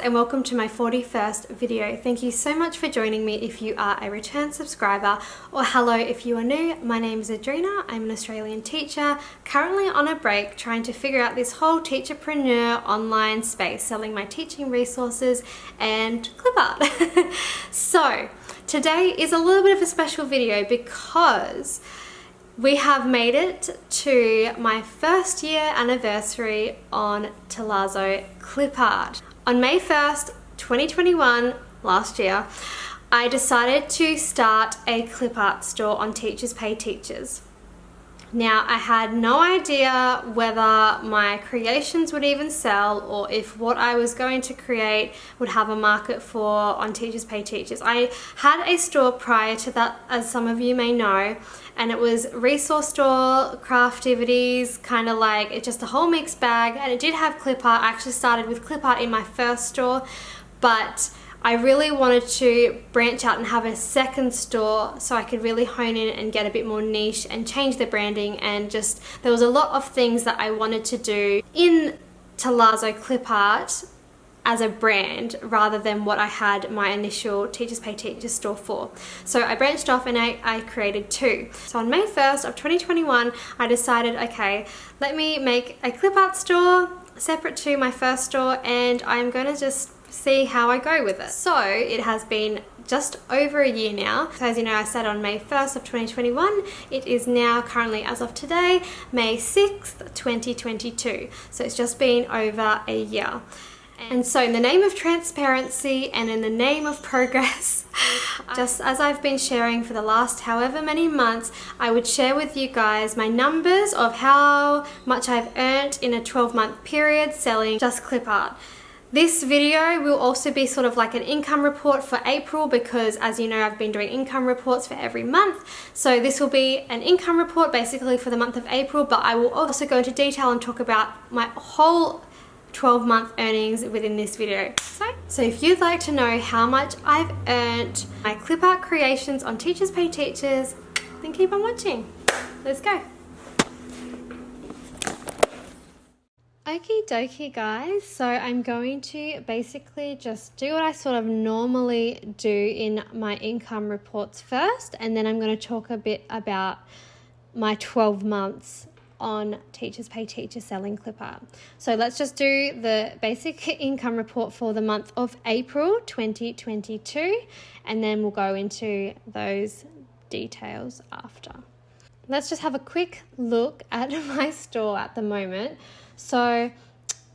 and welcome to my 41st video. Thank you so much for joining me if you are a return subscriber, or hello if you are new. My name is Adrina. I'm an Australian teacher, currently on a break trying to figure out this whole teacherpreneur online space, selling my teaching resources and clip art. So today is a little bit of a special video because we have made it to my first year anniversary on Tealazzo Clipart. On May 1st, 2021, last year, I decided to start a clip art store on Teachers Pay Teachers. Now, I had no idea whether my creations would even sell or if what I was going to create would have a market for on Teachers Pay Teachers. I had a store prior to that, as some of you may know, and it was resource store, craftivities, kind of like it's just a whole mixed bag, and it did have clip art. I actually started with clip art in my first store, but I really wanted to branch out and have a second store so I could really hone in and get a bit more niche and change the branding, and just there was a lot of things that I wanted to do in Tealazzo Clipart as a brand rather than what I had my initial Teachers Pay Teachers store for. So I branched off and I created two. So on May 1st of 2021, I decided, okay, let me make a clip art store separate to my first store, and I'm gonna just see how I go with it. So it has been just over a year now. So as you know, I started on May 1st of 2021. It is now currently, as of today, May 6th, 2022. So it's just been over a year. And so in the name of transparency and in the name of progress, just as I've been sharing for the last however many months, I would share with you guys my numbers of how much I've earned in a 12-month period selling just clip art. This video will also be sort of like an income report for April, because as you know, I've been doing income reports for every month. So this will be an income report basically for the month of April, but I will also go into detail and talk about my whole 12-month earnings within this video. So if you'd like to know how much I've earned my clip art creations on Teachers Pay Teachers, then keep on watching. Let's go. Okie dokie guys, so I'm going to basically just do what I sort of normally do in my income reports first, and then I'm going to talk a bit about my 12 months on Teachers Pay Teachers selling clip art. So let's just do the basic income report for the month of April 2022, and then we'll go into those details after. Let's just have a quick look at my store at the moment. So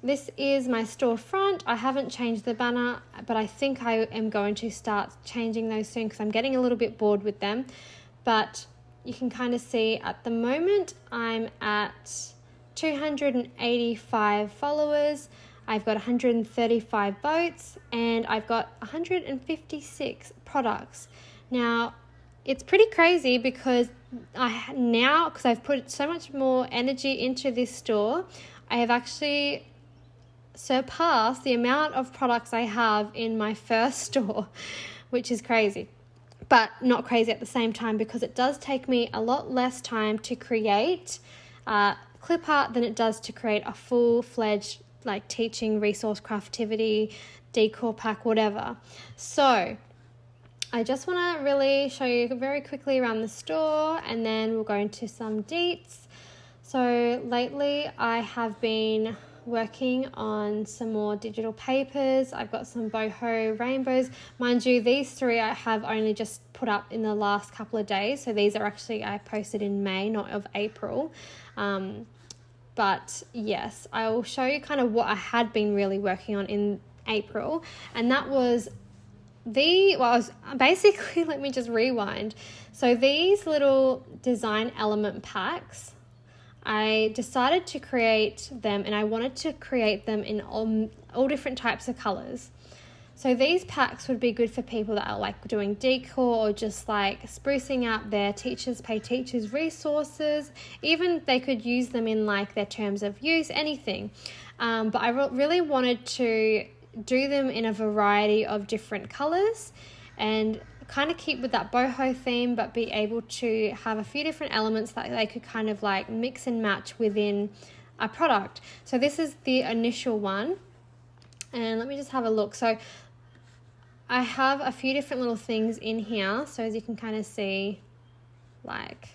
this is my storefront. I haven't changed the banner, but I think I am going to start changing those soon because I'm getting a little bit bored with them. But you can kind of see at the moment I'm at 285 followers. I've got 135 votes and I've got 156 products. Now, it's pretty crazy because because I've put so much more energy into this store, I have actually surpassed the amount of products I have in my first store, which is crazy, but not crazy at the same time, because it does take me a lot less time to create clip art than it does to create a full-fledged like teaching resource craftivity, decor pack, whatever. So I just want to really show you very quickly around the store, and then we'll go into some deets. So lately I have been working on some more digital papers. I've got some boho rainbows. Mind you, these three I have only just put up in the last couple of days. So these are actually, I posted in May, not of April. But yes, I will show you kind of what I had been really working on in April. And that was basically, let me just rewind. So these little design element packs, I decided to create them, and I wanted to create them in all different types of colors. So these packs would be good for people that are like doing decor or just like sprucing up their Teachers Pay Teachers resources. Even they could use them in like their terms of use, anything. But I really wanted to do them in a variety of different colors and kind of keep with that boho theme, but be able to have a few different elements that they could kind of like mix and match within a product. So this is the initial one. And let me just have a look. So I have a few different little things in here. So as you can kind of see, like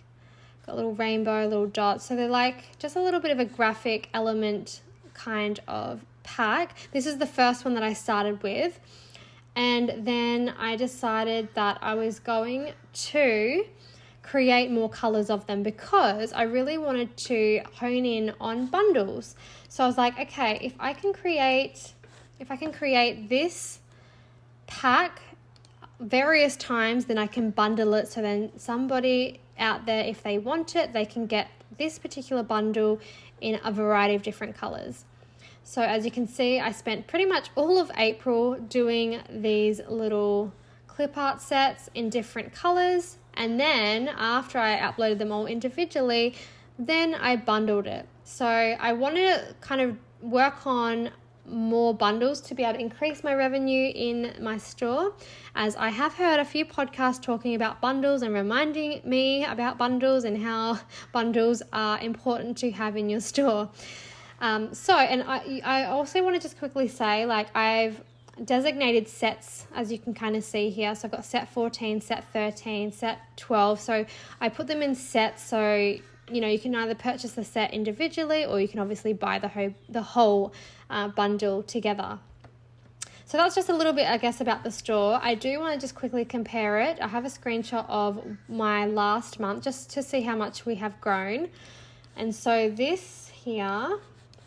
got a little rainbow, little dots. So they're like just a little bit of a graphic element kind of pack. This is the first one that I started with. And then I decided that I was going to create more colors of them because I really wanted to hone in on bundles. So I was like, okay, if I can create this pack various times, then I can bundle it. So then somebody out there, if they want it, they can get this particular bundle in a variety of different colors. So as you can see, I spent pretty much all of April doing these little clip art sets in different colors. And then after I uploaded them all individually, then I bundled it. So I wanted to kind of work on more bundles to be able to increase my revenue in my store, as I have heard a few podcasts talking about bundles and reminding me about bundles and how bundles are important to have in your store. I also want to just quickly say, like, I've designated sets, as you can kind of see here. So I've got set 14, set 13, set 12. So I put them in sets, so you know you can either purchase the set individually or you can obviously buy the whole bundle together. So that's just a little bit, I guess, about the store. I do want to just quickly compare it. I have a screenshot of my last month just to see how much we have grown. And so this here,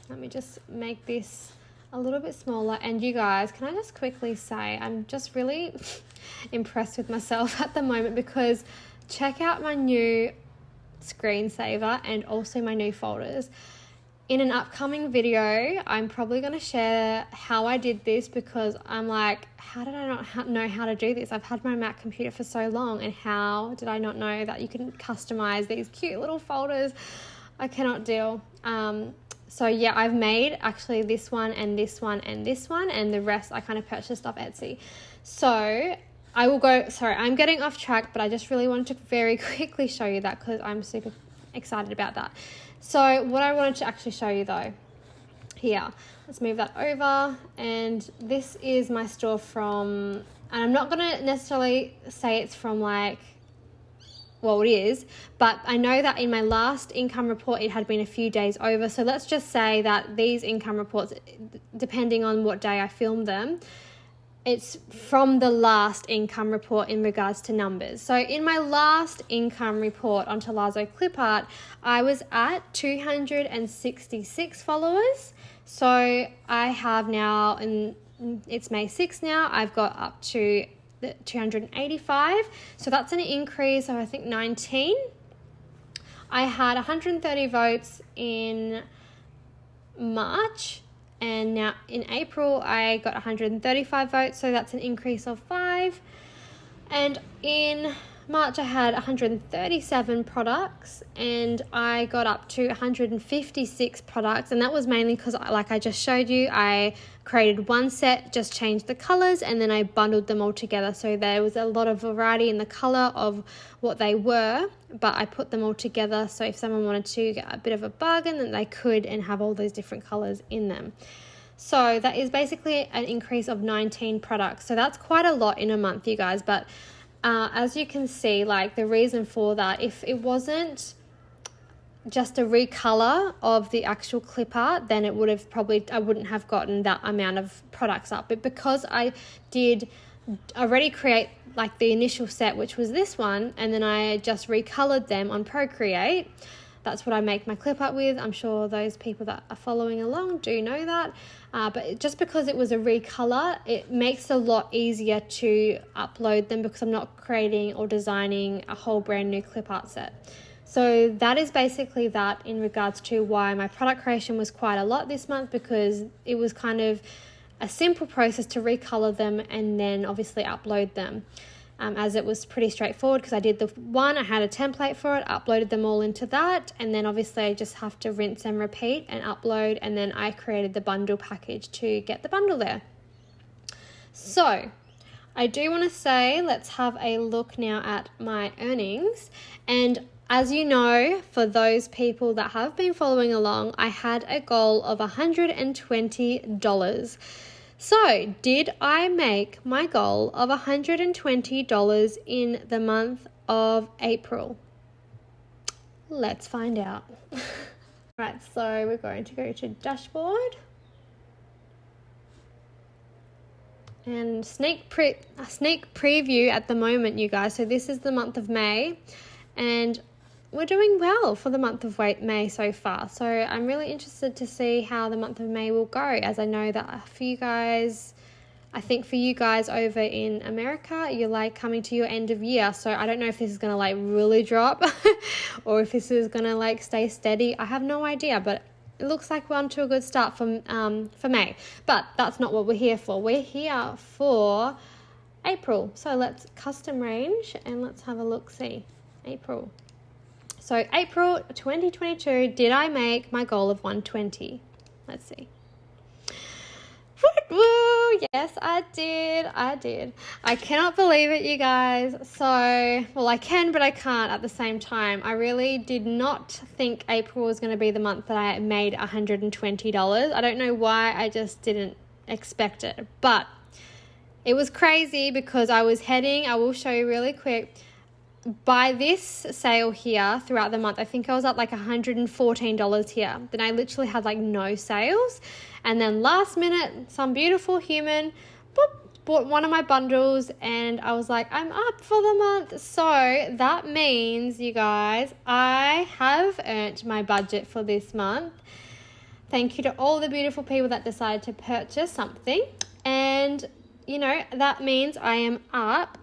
let me just make this a little bit smaller. And you guys, can I just quickly say, I'm just really impressed with myself at the moment, because check out my new screensaver and also my new folders. In an upcoming video, I'm probably going to share how I did this, because I'm like, how did I not know how to do this? I've had my Mac computer for so long, and how did I not know that you can customize these cute little folders? I cannot deal. So yeah, I've made actually this one and this one and this one, and the rest I kind of purchased off Etsy. So I will go, sorry, I'm getting off track, but I just really wanted to very quickly show you that because I'm super excited about that. So what I wanted to actually show you though, here, let's move that over. And this is my store from, and I'm not going to necessarily say it's from like, well, it is, but I know that in my last income report, it had been a few days over. So let's just say that these income reports, depending on what day I filmed them, it's from the last income report in regards to numbers. So in my last income report on Tealazzo Clipart, I was at 266 followers. So I have now, and it's May 6th now, I've got up to 285. So that's an increase of, I think, 19. I had 130 votes in March, and now in April I got 135 votes, so that's an increase of 5. And in March I had 137 products, and I got up to 156 products, and that was mainly because, like I just showed you, I created one set, just changed the colors, and then I bundled them all together. So there was a lot of variety in the color of what they were, but I put them all together, so if someone wanted to get a bit of a bargain, then they could, and have all those different colors in them. So that is basically an increase of 19 products. So that's quite a lot in a month, you guys. But as you can see, like, the reason for that, if it wasn't just a recolor of the actual clip art, then it would have I wouldn't have gotten that amount of products up. But because I did already create like the initial set, which was this one, and then I just recolored them on Procreate, that's what I make my clip art with. I'm sure those people that are following along do know that. But just because it was a recolor, it makes it a lot easier to upload them, because I'm not creating or designing a whole brand new clip art set. So that is basically that in regards to why my product creation was quite a lot this month, because it was kind of a simple process to recolor them and then obviously upload them. As it was pretty straightforward, because I did the one, I had a template for it, uploaded them all into that, and then obviously I just have to rinse and repeat and upload, and then I created the bundle package to get the bundle there. So I do want to say, let's have a look now at my earnings. And as you know, for those people that have been following along, I had a goal of $120. So, did I make my goal of $120 in the month of April? Let's find out. Right, so we're going to go to dashboard and sneak preview at the moment, you guys. So this is the month of May, and we're doing well for the month of May so far. So I'm really interested to see how the month of May will go, as I know that for you guys, I think for you guys over in America, you're like coming to your end of year. So I don't know if this is going to like really drop or if this is going to like stay steady. I have no idea, but it looks like we're on to a good start for May. But that's not what we're here for. We're here for April. So let's custom range and let's have a look, see. April. So April 2022, did I make my goal of 120? Let's see. Woo! Yes, I did. I cannot believe it, you guys. So, well, I can, but I can't at the same time. I really did not think April was going to be the month that I made $120. I don't know why, I just didn't expect it. But it was crazy because I will show you really quick. By this sale here throughout the month, I think I was at like $114 here. Then I literally had like no sales. And then last minute, some beautiful human bought one of my bundles and I was like, I'm up for the month. So that means, you guys, I have earned my budget for this month. Thank you to all the beautiful people that decided to purchase something. And, you know, that means I am up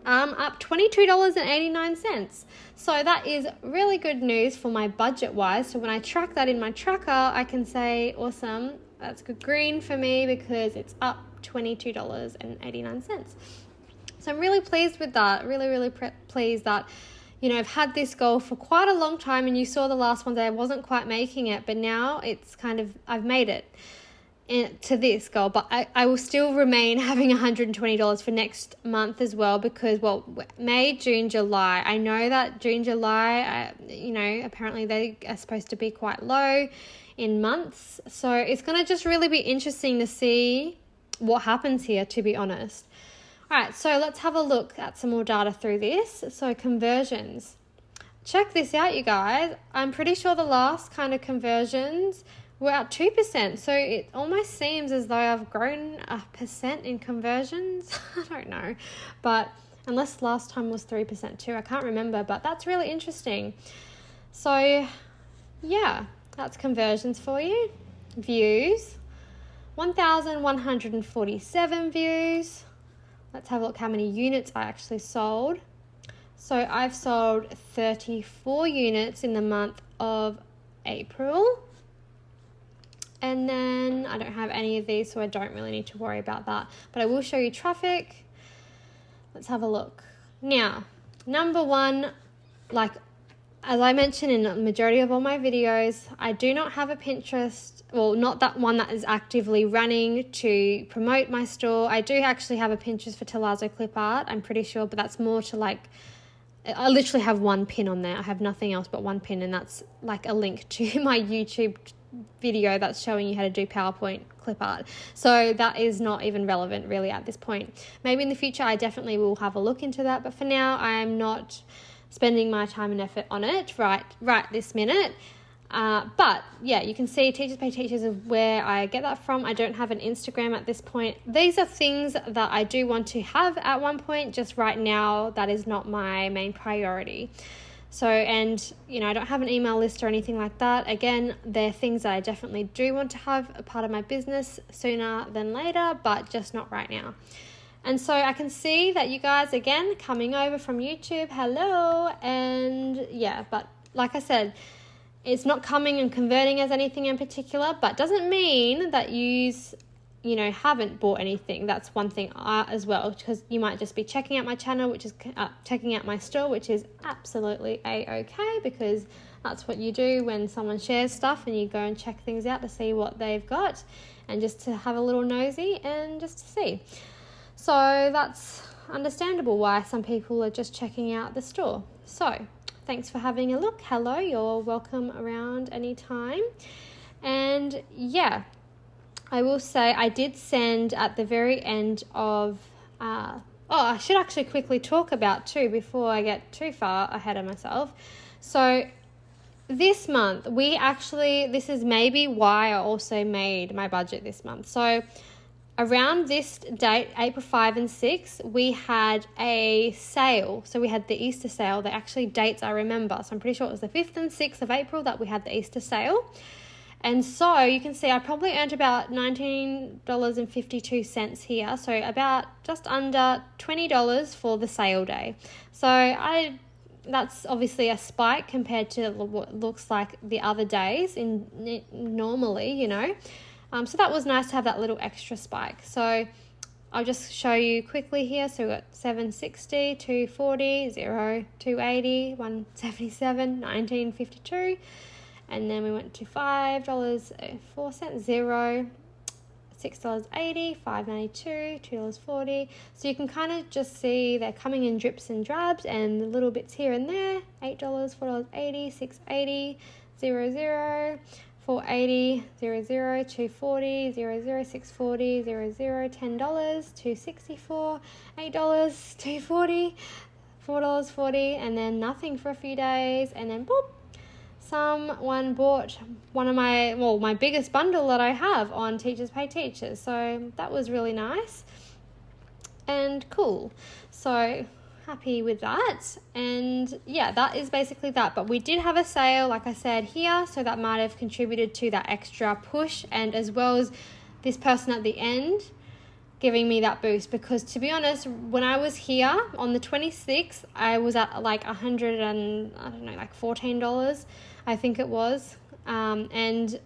$22.89. So that is really good news for my budget wise. So when I track that in my tracker, I can say, awesome, that's good green for me because it's up $22.89. So I'm really pleased with that. Really pleased that, you know, I've had this goal for quite a long time, and you saw the last one that I wasn't quite making it, but now it's kind of, I've made it to this goal. But I will still remain having $120 for next month as well, because, well, May, June, July, I know that June, July, you know, apparently they are supposed to be quite low in months. So it's going to just really be interesting to see what happens here, to be honest. All right, so let's have a look at some more data through this. So conversions. Check this out, you guys. I'm pretty sure the last kind of conversions were at 2%. So it almost seems as though I've grown 1% in conversions. I don't know. But unless last time was 3% too. I can't remember. But that's really interesting. So yeah, that's conversions for you. Views. 1,147 views. Let's have a look how many units I actually sold. So I've sold 34 units in the month of April. And then I don't have any of these, so I don't really need to worry about that. But I will show you traffic. Let's have a look. Now, number one, like as I mentioned in the majority of all my videos, I do not have a Pinterest, well, not that one that is actively running to promote my store. I do actually have a Pinterest for Tealazzo Clipart, I'm pretty sure, but that's more to like, I literally have one pin on there. I have nothing else but one pin, and that's like a link to my YouTube video that's showing you how to do PowerPoint clip art. So that is not even relevant really at this point. Maybe in the future I definitely will have a look into that, but for now I am not spending my time and effort on it right this minute. But yeah, you can see Teachers Pay Teachers of where I get that from. I don't have an Instagram at this point. These are things that I do want to have at one point. Just right now, that is not my main priority. So, and you know, I don't have an email list or anything like that. Again, they're things that I definitely do want to have a part of my business sooner than later, but just not right now. And so I can see that you guys, again, coming over from YouTube, hello. And yeah, but like I said, it's not coming and converting as anything in particular, but doesn't mean that you haven't bought anything. That's one thing as well, because you might just be checking out my channel, which is checking out my store, which is absolutely a-okay, because that's what you do when someone shares stuff and you go and check things out to see what they've got and just to have a little nosy and just to see. So that's understandable why some people are just checking out the store. So thanks for having a look. Hello, you're welcome around anytime. And yeah, I will say I did send at the very end of, I should actually quickly talk about too before I get too far ahead of myself. So this month, this is maybe why I also made my budget this month. So around this date, April 5 and 6, we had a sale. So we had the Easter sale. The actually dates I remember. So I'm pretty sure it was the 5th and 6th of April that we had the Easter sale. And so you can see I probably earned about $19.52 here. So about just under $20 for the sale day. So that's obviously a spike compared to what looks like the other days normally, you know. So that was nice to have that little extra spike. So I'll just show you quickly here. So we got $7.60, $2.40, $0, $2.80, $1.77, $19.52. And then we went to $5.04, $0, $6.80, $5.92, $2.40. So you can kind of just see they're coming in drips and drabs and the little bits here and there. $8, $4.80, $6.80, $0, $4.80, $0, $2.40, $0, $6.40, $0, $10, $2.64, $8, $2.40, $4.40, and then nothing for a few days, and then boop, someone bought my biggest bundle that I have on Teachers Pay Teachers. So that was really nice and cool. So happy with that. And yeah, that is basically that. But we did have a sale, like I said here, so that might have contributed to that extra push, and as well as this person at the end giving me that boost, because to be honest, when I was here on the 26th, I was at like $14, I think it was, and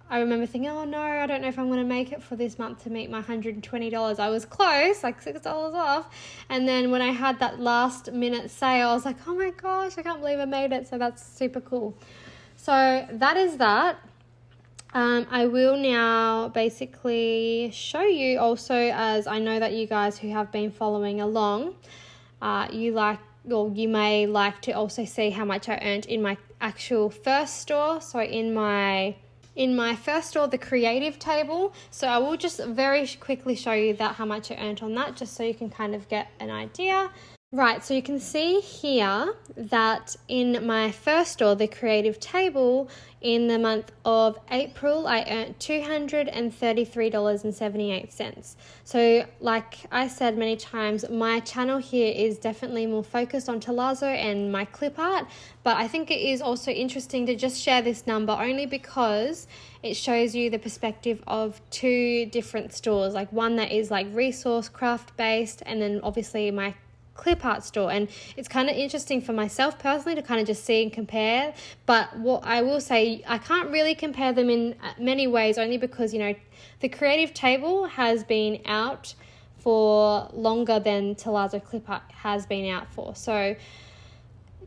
I remember thinking, oh no, I don't know if I'm going to make it for this month to meet my $120. I was close, like $6 off, and then when I had that last minute sale, I was like, oh my gosh, I can't believe I made it. So that's super cool. So that is that. I will now basically show you also, as I know that you guys who have been following along, you may like to also see how much I earned in my actual first store. So in my first store, the creative table. So I will just very quickly show you that how much I earned on that, just so you can kind of get an idea. Right, so you can see here that in my first store, the creative table, in the month of April, I earned $233.78. So like I said many times, my channel here is definitely more focused on Tealazzo and my clip art, but I think it is also interesting to just share this number only because it shows you the perspective of two different stores, like one that is like resource craft based, and then obviously my clip art store. And it's kind of interesting for myself personally to kind of just see and compare, but what I will say, I can't really compare them in many ways, only because, you know, the creative table has been out for longer than Tealazzo Clipart has been out for. So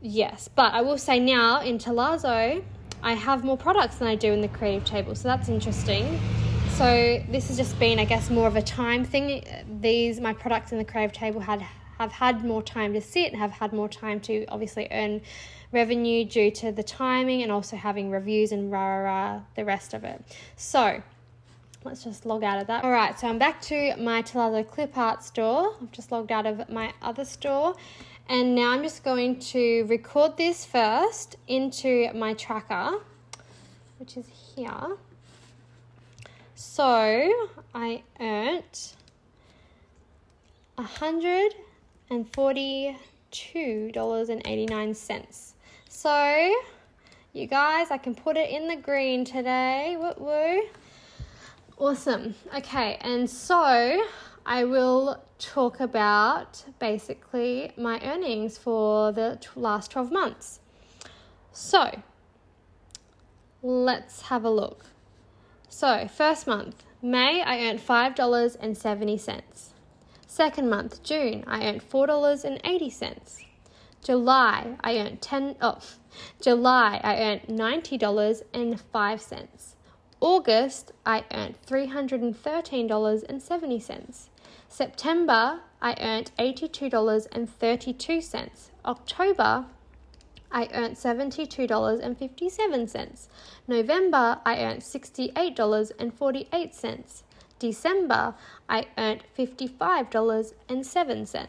yes, but I will say now in Tealazzo I have more products than I do in the creative table, so that's interesting. So this has just been, I guess, more of a time thing. My products in the creative table have had more time to sit and have had more time to obviously earn revenue due to the timing and also having reviews and the rest of it. So let's just log out of that. All right, so I'm back to my Tealazzo Clipart store. I've just logged out of my other store, and now I'm just going to record this first into my tracker, which is here. So I earned $142.89. So you guys, I can put it in the green today. Woo woo. Awesome. Okay, and so I will talk about basically my earnings for the last 12 months. So let's have a look. So first month, May, I earned $5.70. Second month, June, I earned $4.80. July, I earned $90.05. August, I earned $313.70. September, I earned $82.32. October, I earned $72.57. November, I earned $68.48. December, I earned $55.07.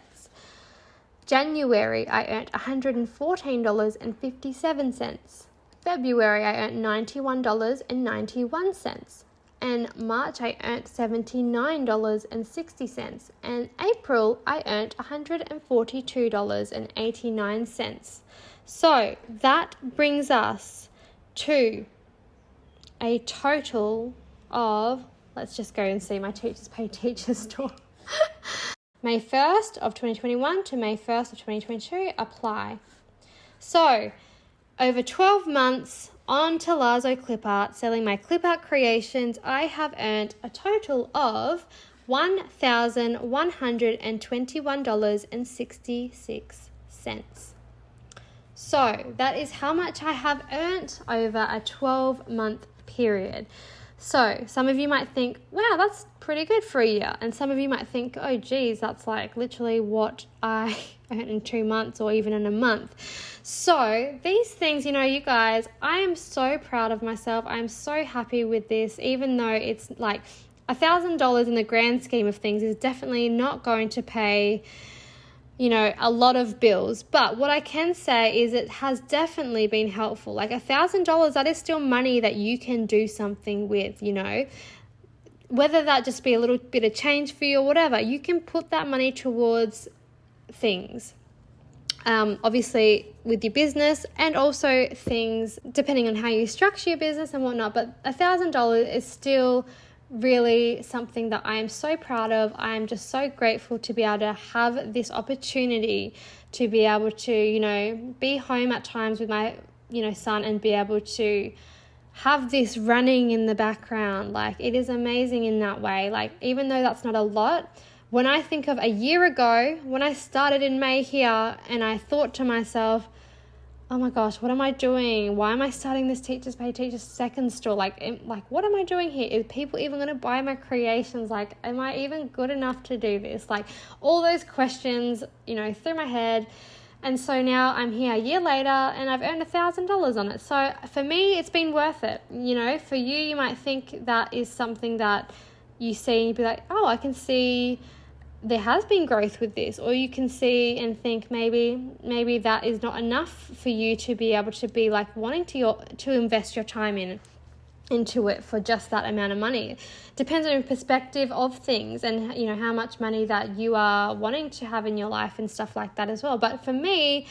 January, I earned $114.57. February, I earned $91.91. And March, I earned $79.60. And April, I earned $142.89. So that brings us to a total of, let's just go and see my Teachers Pay Teachers store. May 1st of 2021 to May 1st of 2022, apply. So, over 12 months on Tealazzo Clipart, selling my Clipart creations, I have earned a total of $1,121.66. So, that is how much I have earned over a 12-month period. So some of you might think, wow, that's pretty good for a year. And some of you might think, oh, geez, that's like literally what I earned in 2 months or even in a month. So these things, you guys, I am so proud of myself. I'm so happy with this, even though it's like $1,000 in the grand scheme of things is definitely not going to pay a lot of bills. But what I can say is it has definitely been helpful. Like $1,000, that is still money that you can do something with, whether that just be a little bit of change for you or whatever, you can put that money towards things. Obviously with your business and also things depending on how you structure your business and whatnot. But $1,000 is still really something that I am so proud of. I am just so grateful to be able to have this opportunity to be able to, be home at times with my, son and be able to have this running in the background. Like, it is amazing in that way. Like, even though that's not a lot, when I think of a year ago, when I started in May here and I thought to myself, oh my gosh, what am I doing? Why am I starting this Teachers Pay Teachers second store? Like, what am I doing here? Is people even going to buy my creations? Like, am I even good enough to do this? Like, all those questions, through my head. And so now I'm here a year later and I've earned $1,000 on it. So for me, it's been worth it. For you might think that is something that you see and you'd be like, oh, I can see there has been growth with this, or you can see and think maybe that is not enough for you to be able to be like wanting to invest your time into it for just that amount of money. Depends on your perspective of things and how much money that you are wanting to have in your life and stuff like that as well. But for me,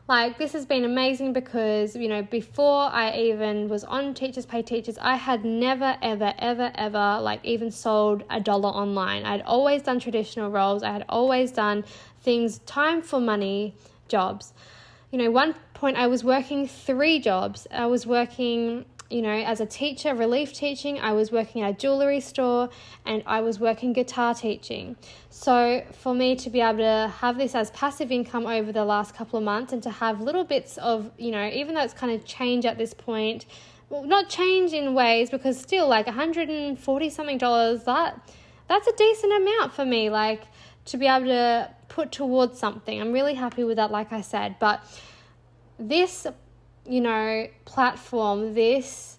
like, this has been amazing because, before I even was on Teachers Pay Teachers, I had never, ever, ever, ever, like, even sold $1 online. I'd always done traditional roles. I had always done things, time for money jobs. One point I was working 3 jobs. I was working, as a teacher, relief teaching. I was working at a jewelry store and I was working guitar teaching. So for me to be able to have this as passive income over the last couple of months and to have little bits of, even though it's kind of change at this point, well, not change in ways, because still like $140 something, that's a decent amount for me, like, to be able to put towards something. I'm really happy with that, like I said. But this platform, this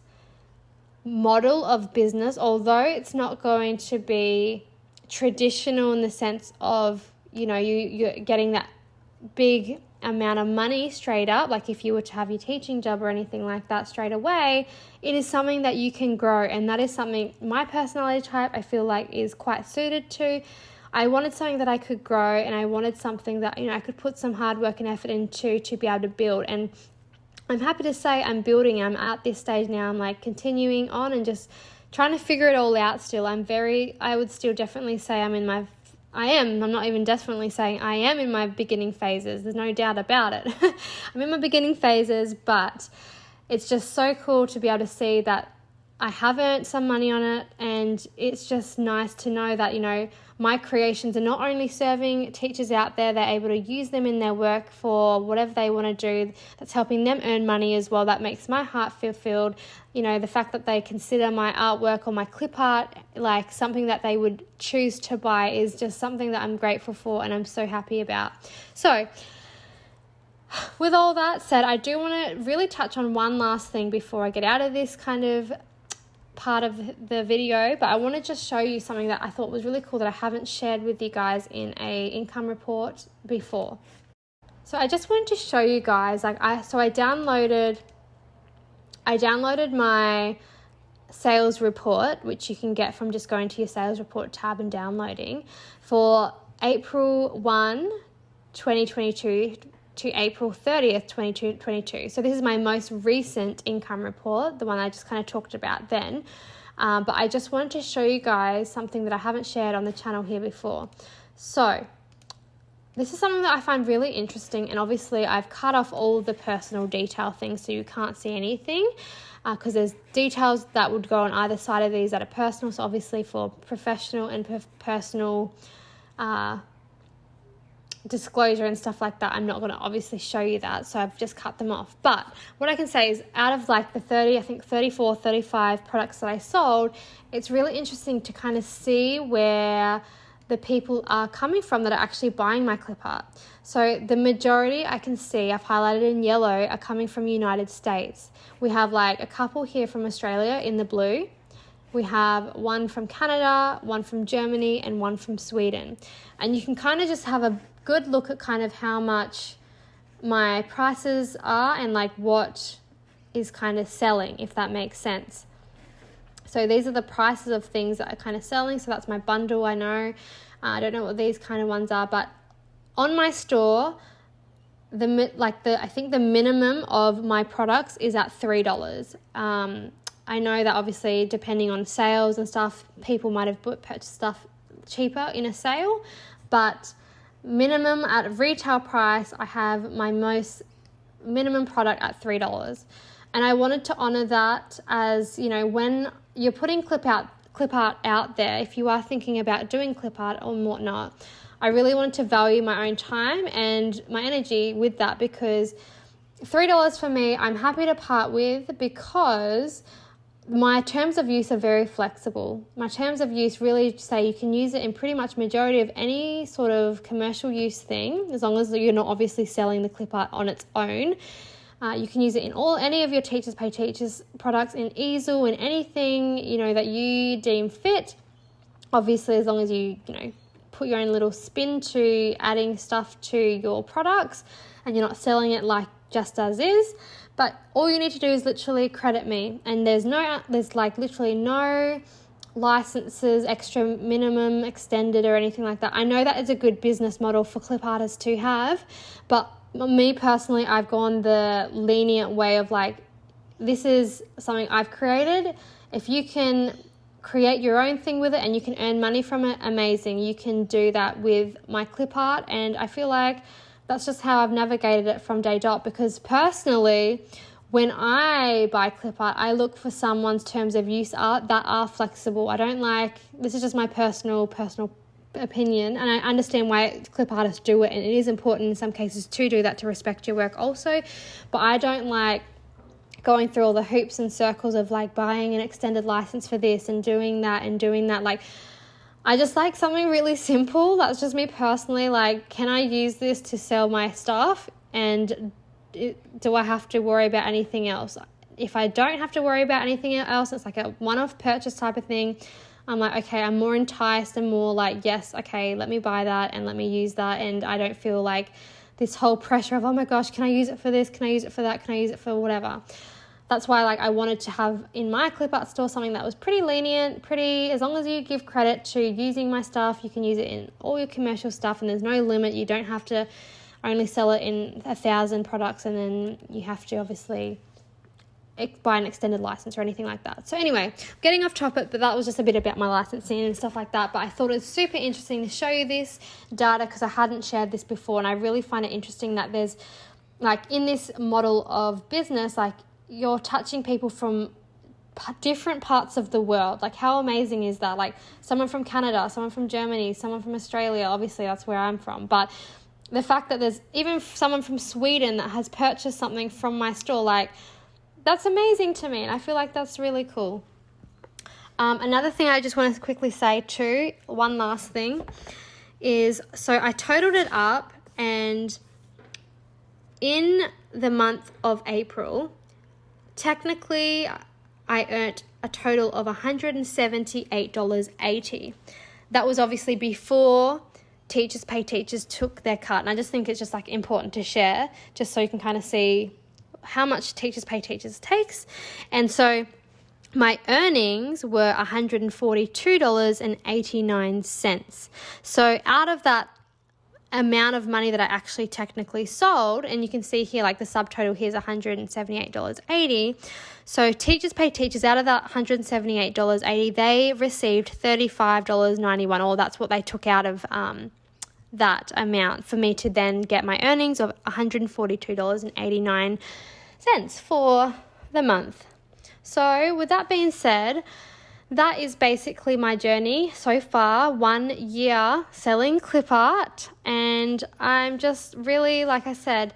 model of business, although it's not going to be traditional in the sense of, you're getting that big amount of money straight up, like if you were to have your teaching job or anything like that straight away, it is something that you can grow. And that is something my personality type, I feel like, is quite suited to. I wanted something that I could grow, and I wanted something that, I could put some hard work and effort into to be able to build. And I'm happy to say I'm building. I'm at this stage now. I'm like continuing on and just trying to figure it all out still. I would still definitely say I'm not even definitely saying I am in my beginning phases. There's no doubt about it. I'm in my beginning phases, but it's just so cool to be able to see that I have earned some money on it, and it's just nice to know that, my creations are not only serving teachers out there, they're able to use them in their work for whatever they want to do. That's helping them earn money as well. That makes my heart feel filled. The fact that they consider my artwork or my clip art like something that they would choose to buy is just something that I'm grateful for and I'm so happy about. So, with all that said, I do want to really touch on one last thing before I get out of this kind of part of the video, but I want to just show you something that I thought was really cool that I haven't shared with you guys in a income report before. So I just wanted to show you guys, like I downloaded my sales report, which you can get from just going to your sales report tab and downloading, for April 1, 2022 to April 30th, 2022. So this is my most recent income report, the one I just kind of talked about then. But I just wanted to show you guys something that I haven't shared on the channel here before. So this is something that I find really interesting, and obviously I've cut off all the personal detail things so you can't see anything, because there's details that would go on either side of these that are personal. So obviously for professional and personal disclosure and stuff like that, I'm not going to obviously show you that, so I've just cut them off. But what I can say is, out of like the 35 products that I sold, it's really interesting to kind of see where the people are coming from that are actually buying my clip art. So the majority I can see, I've highlighted in yellow, are coming from United States. We have like a couple here from Australia in the blue. We have one from Canada, one from Germany, and one from Sweden. And you can kind of just have a good look at kind of how much my prices are and like what is kind of selling, if that makes sense. So these are the prices of things that are kind of selling. So that's my bundle, I know. I don't know what these kind of ones are, but on my store, I think the minimum of my products is at $3. I know that obviously depending on sales and stuff, people might have purchased stuff cheaper in a sale, but minimum at retail price, I have my most minimum product at $3. And I wanted to honor that, as you know, when you're putting clip art out there, if you are thinking about doing clip art or whatnot, I really wanted to value my own time and my energy with that, because $3 for me, I'm happy to part with, because my terms of use are very flexible. My terms of use really say you can use it in pretty much majority of any sort of commercial use thing, as long as you're not obviously selling the clip art on its own. You can use it in any of your Teachers Pay Teachers products, in easel, in anything, you know, that you deem fit. Obviously, as long as you put your own little spin to adding stuff to your products and you're not selling it like just as is. But all you need to do is literally credit me, and there's like literally no licenses, extra minimum, extended, or anything like that. I know that is a good business model for clip artists to have, but me personally, I've gone the lenient way of like, this is something I've created. If you can create your own thing with it and you can earn money from it, amazing. You can do that with my clip art, and I feel like that's just how I've navigated it from day dot, because personally, when I buy clip art, I look for someone's terms of use art that are flexible. I don't like, this is just my personal opinion, and I understand why clip artists do it, and it is important in some cases to do that, to respect your work also, but I don't like going through all the hoops and circles of like buying an extended license for this and doing that. Like, I just like something really simple. That's just me personally. Like, can I use this to sell my stuff, and do I have to worry about anything else? If I don't have to worry about anything else, it's like a one-off purchase type of thing. I'm like, okay, I'm more enticed and more like, yes, okay, let me buy that and let me use that. And I don't feel like this whole pressure of, oh my gosh, can I use it for this? Can I use it for that? Can I use it for whatever? That's why I wanted to have in my clip art store something that was pretty lenient, as long as you give credit to using my stuff, you can use it in all your commercial stuff, and there's no limit. You don't have to only sell it in 1,000 products, and then you have to obviously buy an extended license or anything like that. So anyway, getting off topic, but that was just a bit about my licensing and stuff like that. But I thought it was super interesting to show you this data, because I hadn't shared this before, and I really find it interesting that there's in this model of business, you're touching people from different parts of the world. How amazing is that? Someone from Canada, someone from Germany, someone from Australia. Obviously that's where I'm from, but the fact that there's even someone from Sweden that has purchased something from my store, that's amazing to me, and I feel like that's really cool. Another thing I just want to quickly say too, one last thing, is so I totaled it up, and in the month of April, technically I earned a total of $178.80. That was obviously before Teachers Pay Teachers took their cut. And I just think it's just like important to share, just so you can kind of see how much Teachers Pay Teachers takes. And so my earnings were $142.89. So out of that amount of money that I actually technically sold, and you can see here like the subtotal here is $178.80. So Teachers Pay Teachers, out of that $178.80, they received $35.91, or that's what they took out of that amount for me to then get my earnings of $142.89 for the month. So with that being said, that is basically my journey so far, 1 year selling clip art, and I'm just really, like I said,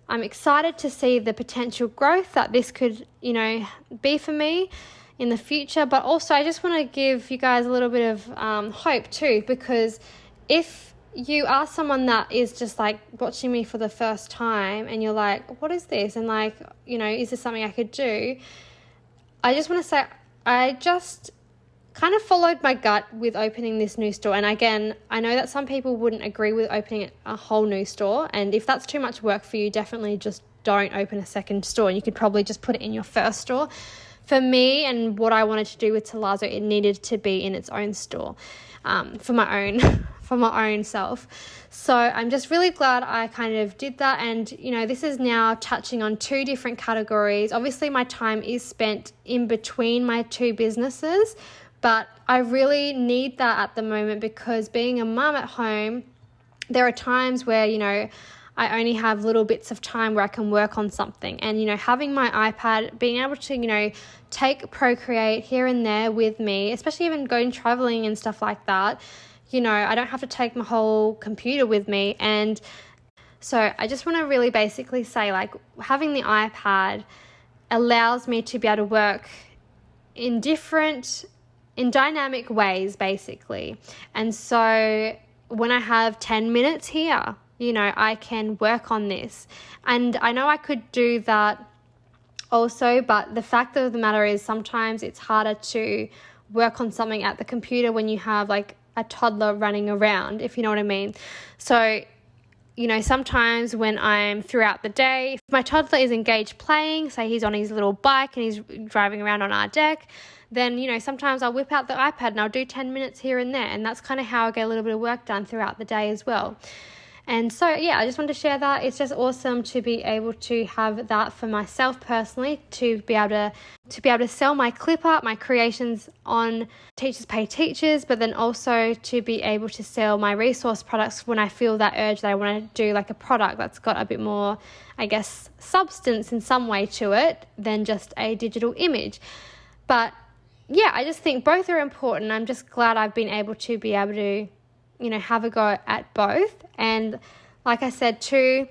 I'm excited to see the potential growth that this could, be for me in the future. But also I just want to give you guys a little bit of hope too, because if you are someone that is just like watching me for the first time and you're like, what is this? And like, is this something I could do? I just want to say, I just kind of followed my gut with opening this new store. And again, I know that some people wouldn't agree with opening a whole new store. And if that's too much work for you, definitely just don't open a second store. And you could probably just put it in your first store. For me and what I wanted to do with Tealazzo, it needed to be in its own store for my own self. So I'm just really glad I kind of did that. And, this is now touching on 2 different categories. Obviously, my time is spent in between my 2 businesses, but I really need that at the moment because being a mum at home, there are times where, I only have little bits of time where I can work on something. And, having my iPad, being able to, take Procreate here and there with me, especially even going traveling and stuff like that, I don't have to take my whole computer with me. And so I just want to really basically say, like, having the iPad allows me to be able to work in dynamic ways, basically. And so when I have 10 minutes here, I can work on this. And I know I could do that also, but the fact of the matter is sometimes it's harder to work on something at the computer when you have like a toddler running around, if you know what I mean. So, sometimes when I'm throughout the day, if my toddler is engaged playing, say he's on his little bike and he's driving around on our deck, then, sometimes I'll whip out the iPad and I'll do 10 minutes here and there. And that's kind of how I get a little bit of work done throughout the day as well. And so, yeah, I just wanted to share that. It's just awesome to be able to have that for myself personally, to be able to sell my clip art, my creations on Teachers Pay Teachers, but then also to be able to sell my resource products when I feel that urge that I want to do like a product that's got a bit more, I guess, substance in some way to it than just a digital image. But yeah, I just think both are important. I'm just glad I've been able to have a go at both. And like I said too,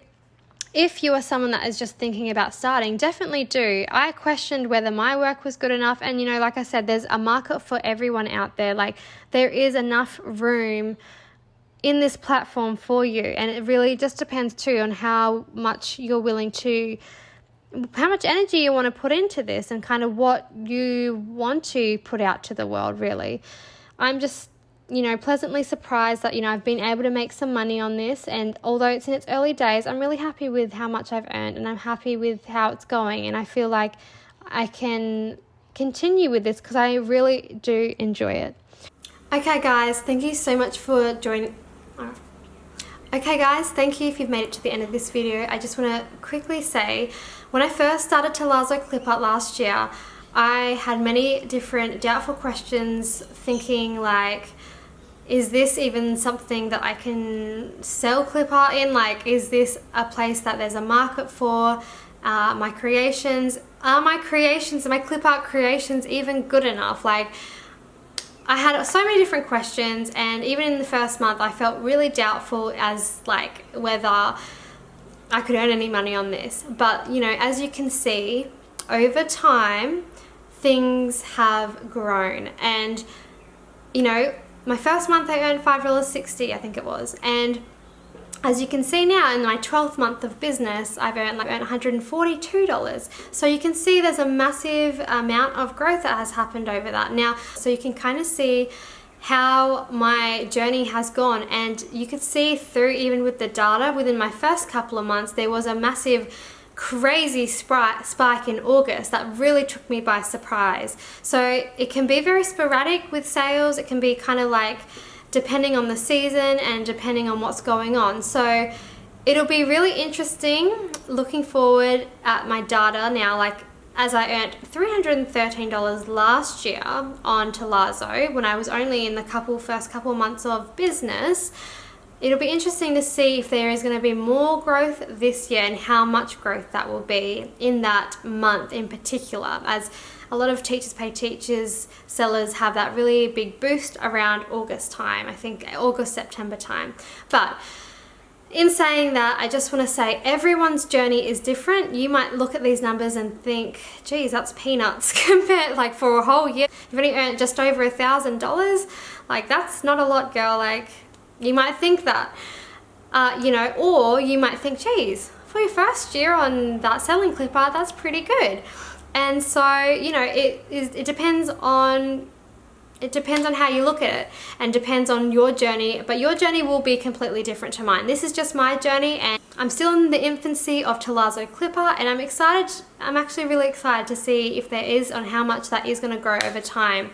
if you are someone that is just thinking about starting, definitely do. I questioned whether my work was good enough, and like I said, there's a market for everyone out there. Like, there is enough room in this platform for you, and it really just depends too on how much energy you want to put into this and kind of what you want to put out to the world, really. I'm just pleasantly surprised that, I've been able to make some money on this. And although it's in its early days, I'm really happy with how much I've earned, and I'm happy with how it's going. And I feel like I can continue with this because I really do enjoy it. Okay guys, thank you so much for joining. Okay guys, thank you if you've made it to the end of this video. I just want to quickly say, when I first started Tealazzo Clipart last year, I had many different doubtful questions, thinking like, is this even something that I can sell clip art in? Like, is this a place that there's a market for my creations? Are my clip art creations even good enough? Like, I had so many different questions, and even in the first month I felt really doubtful as like whether I could earn any money on this. But as you can see, over time things have grown. And my first month I earned $5.60, I think it was, and as you can see now, in my 12th month of business, I've earned $142. So you can see there's a massive amount of growth that has happened over that. Now, so you can kind of see how my journey has gone, and you could see through, even with the data, within my first couple of months, there was a massive crazy spike in August that really took me by surprise. So it can be very sporadic with sales. It can be kind of like depending on the season and depending on what's going on. So it'll be really interesting looking forward at my data now, like as I earned $313 last year on Tealazzo when I was only in the first couple months of business. It'll be interesting to see if there is going to be more growth this year and how much growth that will be in that month in particular, as a lot of Teachers Pay Teachers sellers have that really big boost around August time, I think August, September time. But in saying that, I just want to say everyone's journey is different. You might look at these numbers and think, geez, that's peanuts compared, like for a whole year, you've only earned just over $1,000. Like, that's not a lot, girl. Like, you might think that, you know, or you might think, geez, for your first year on that selling Clipart, that's pretty good. And so, you know, it depends on how you look at it, and depends on your journey, but your journey will be completely different to mine. This is just my journey, and I'm still in the infancy of Tealazzo Clipart, and I'm actually really excited to see if there is, on how much that is going to grow over time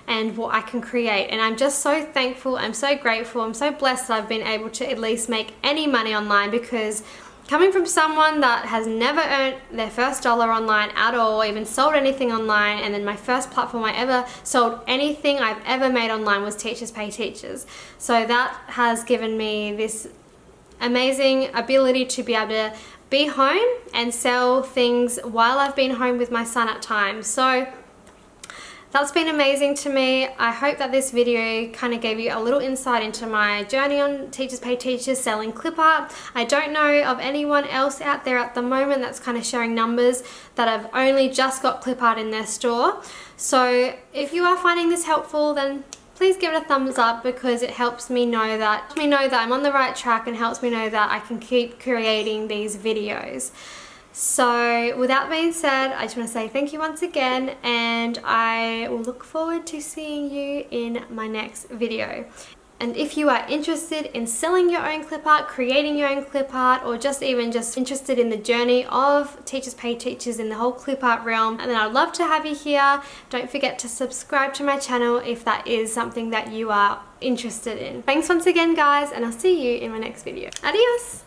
and what I can create. And I'm just so thankful, I'm so grateful, I'm so blessed that I've been able to at least make any money online, because coming from someone that has never earned their first dollar online at all, or even sold anything online, and then my first platform I ever sold anything I've ever made online was Teachers Pay Teachers. So that has given me this amazing ability to be able to be home and sell things while I've been home with my son at times. So that's been amazing to me. I hope that this video kind of gave you a little insight into my journey on Teachers Pay Teachers selling Clipart. I don't know of anyone else out there at the moment that's kind of sharing numbers that have only just got Clipart in their store. So if you are finding this helpful, then please give it a thumbs up, because it helps me know that I'm on the right track, and helps me know that I can keep creating these videos. So with that being said, I just want to say thank you once again, and I will look forward to seeing you in my next video. And if you are interested in selling your own Clipart, creating your own Clipart, or just interested in the journey of Teachers Pay Teachers in the whole Clipart realm, and then I'd love to have you here. Don't forget to subscribe to my channel if that is something that you are interested in. Thanks once again, guys, and I'll see you in my next video. Adios!